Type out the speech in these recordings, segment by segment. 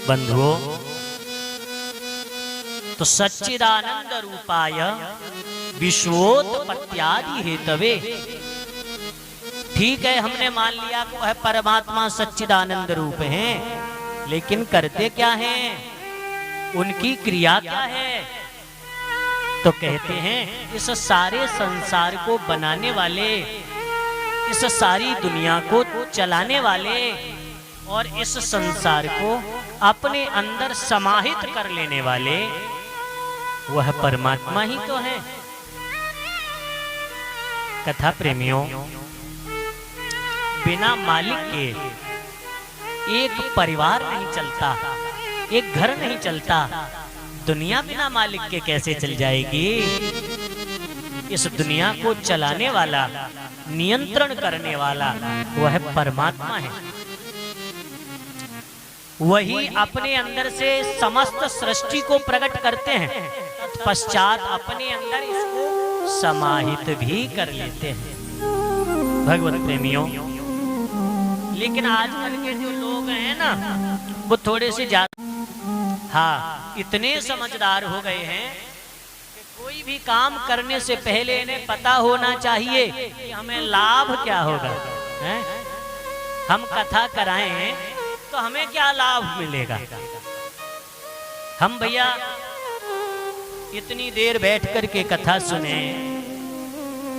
बंधुओं, तो सच्चिदानंद रूपाय विश्वोत्पत्त्यादि हेतवे, ठीक है हमने मान लिया वो है परमात्मा सच्चिदानंद रूप हैं, लेकिन करते क्या हैं, उनकी क्रिया क्या है? तो कहते हैं इस सारे संसार को बनाने वाले, इस सारी दुनिया को चलाने वाले और इस संसार को अपने अंदर समाहित कर लेने वाले वह परमात्मा ही तो है। कथा प्रेमियों, बिना मालिक के एक परिवार नहीं चलता, एक घर नहीं चलता। दुनिया बिना मालिक के कैसे चल जाएगी? इस दुनिया को चलाने वाला, नियंत्रण करने वाला वह परमात्मा है। वही अपने अंदर से समस्त सृष्टि को प्रकट करते हैं, पश्चात अपने अंदर इसको समाहित भी कर लेते हैं। भगवत प्रेमियों, लेकिन आजकल के जो लोग हैं ना, वो थोड़े से ज्यादा इतने समझदार हो गए हैं कि कोई भी काम करने से पहले इन्हें पता होना चाहिए कि हमें लाभ क्या होगा है? हम कथा कराएं तो हमें क्या लाभ मिलेगा? हम भैया इतनी देर बैठ करके कथा सुने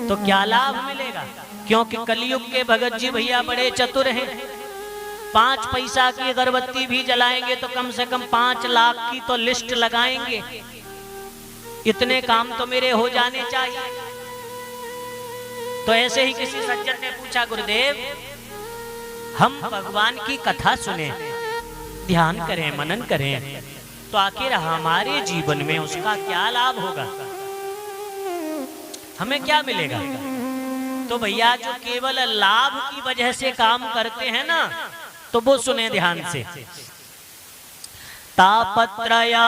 तो क्या लाभ मिलेगा? क्योंकि कलयुग के भगत जी भैया बड़े चतुर हैं। 5 पैसा की अगरबत्ती भी जलाएंगे तो कम से कम 5 लाख की तो लिस्ट लगाएंगे। इतने काम तो मेरे हो जाने चाहिए। तो ऐसे ही किसी सज्जन ने पूछा, गुरुदेव हम भगवान की कथा सुने, ध्यान करें, मनन करें, तो आखिर हमारे जीवन में उसका क्या लाभ होगा? हमें क्या मिलेगा? तो भैया जो केवल लाभ की वजह से काम करते हैं ना, तो वो सुने ध्यान से। तापत्रया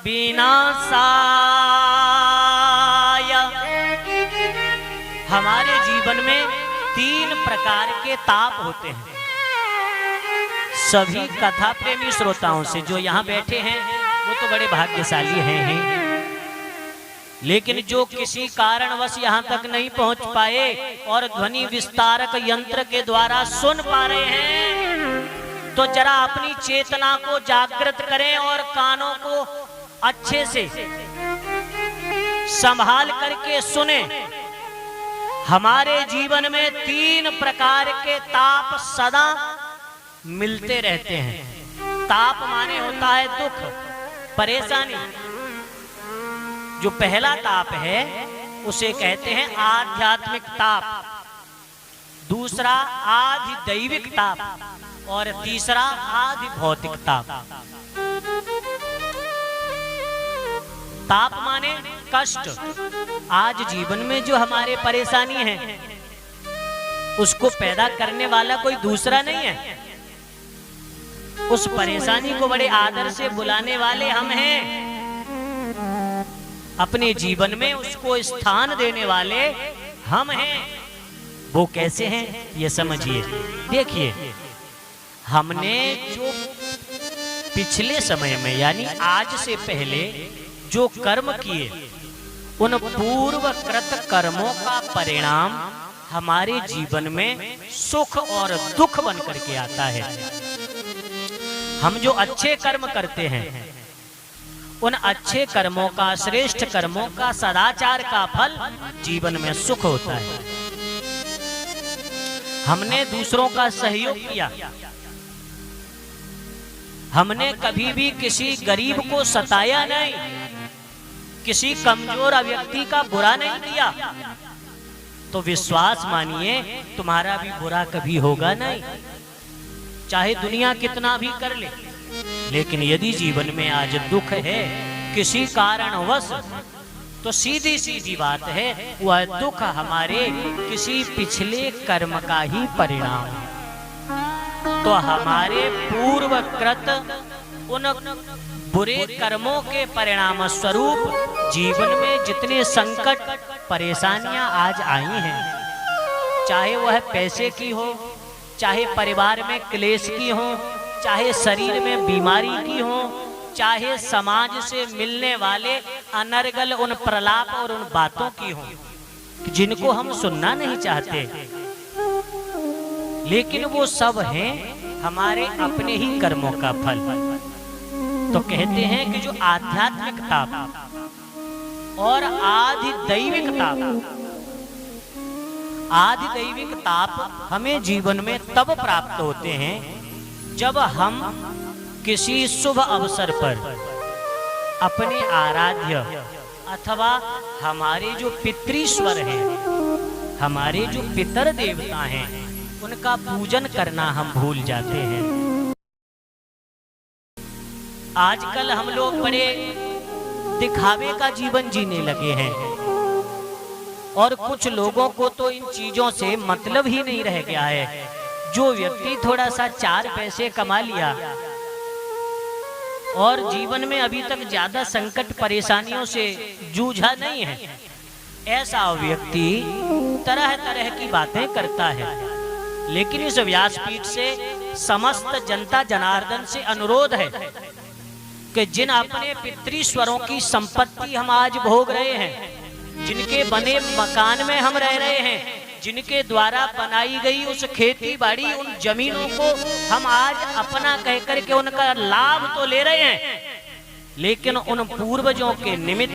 विनाशाय, हमारे जीवन में 3 प्रकार के ताप होते हैं। सभी कथा प्रेमी श्रोताओं से जो यहाँ बैठे हैं वो तो बड़े भाग्यशाली हैं, लेकिन जो किसी कारणवश यहाँ तक नहीं पहुंच पाए और ध्वनि विस्तारक यंत्र के द्वारा सुन पा रहे हैं, तो जरा अपनी चेतना को जागृत करें और कानों को अच्छे से संभाल करके सुने। हमारे जीवन में 3 प्रकार के ताप सदा मिलते रहते हैं। ताप माने होता है दुख, परेशानी। जो पहला ताप है उसे कहते हैं आध्यात्मिक ताप, दूसरा आधि दैविक ताप और तीसरा आधि भौतिक ताप। ताप माने कष्ट। आज जीवन में जो हमारे परेशानी है उसको पैदा करने वाला कोई दूसरा नहीं है। उस परेशानी को बड़े आदर से बुलाने वाले हम हैं। अपने जीवन में उसको स्थान देने वाले हम हैं। वो कैसे हैं ये समझिए। देखिए, हमने जो पिछले समय में यानी आज से पहले जो कर्म किए, उन पूर्वकृत कर्मों का परिणाम हमारे जीवन में सुख और दुख बन करके आता है। हम जो अच्छे कर्म करते हैं, उन अच्छे कर्मों का, श्रेष्ठ कर्मों का, सदाचार का फल जीवन में सुख होता है। हमने दूसरों का सहयोग किया, हमने कभी भी किसी गरीब को सताया नहीं, किसी कमजोर व्यक्ति का बुरा नहीं किया, तो विश्वास मानिए तुम्हारा भी बुरा कभी होगा नहीं, चाहे दुनिया कितना भी कर ले। लेकिन यदि जीवन में आज दुख है किसी कारणवश, तो सीधी सीधी बात है वह दुख हमारे किसी पिछले कर्म का ही परिणाम है। तो हमारे पूर्वकृत उन बुरे कर्मों के परिणाम स्वरूप जीवन में जितने संकट परेशानियां आज आई हैं, चाहे वह पैसे की हो, चाहे परिवार में क्लेश की हो, चाहे शरीर में बीमारी की हो, चाहे समाज से मिलने वाले अनर्गल उन प्रलाप और उन बातों की हो जिनको हम सुनना नहीं चाहते, लेकिन वो सब हैं हमारे अपने ही कर्मों का फल। तो कहते हैं कि जो आध्यात्मिक ताप और आधिदैविक ताप हमें जीवन में तब प्राप्त होते हैं जब हम किसी शुभ अवसर पर अपने आराध्य अथवा हमारे जो पितृश्वर हैं, हमारे जो पितर देवता हैं, उनका पूजन करना हम भूल जाते हैं। आजकल हम लोग बड़े दिखावे का जीवन जीने लगे हैं और कुछ लोगों को तो इन चीजों से मतलब ही नहीं रह गया है। जो व्यक्ति थोड़ा सा 4 पैसे कमा लिया और जीवन में अभी तक ज्यादा संकट परेशानियों से जूझा नहीं है, ऐसा व्यक्ति तरह तरह की बातें करता है। लेकिन इस व्यासपीठ से समस्त जनता जनार्दन से अनुरोध है कि जिन अपने पितृश्वरों की संपत्ति हम आज भोग रहे हैं, जिनके बने मकान में हम रह रहे हैं, जिनके द्वारा बनाई गई उस खेती बाड़ी, उन जमीनों को हम आज अपना कह करके उनका लाभ तो ले रहे हैं, लेकिन उन पूर्वजों के निमित्त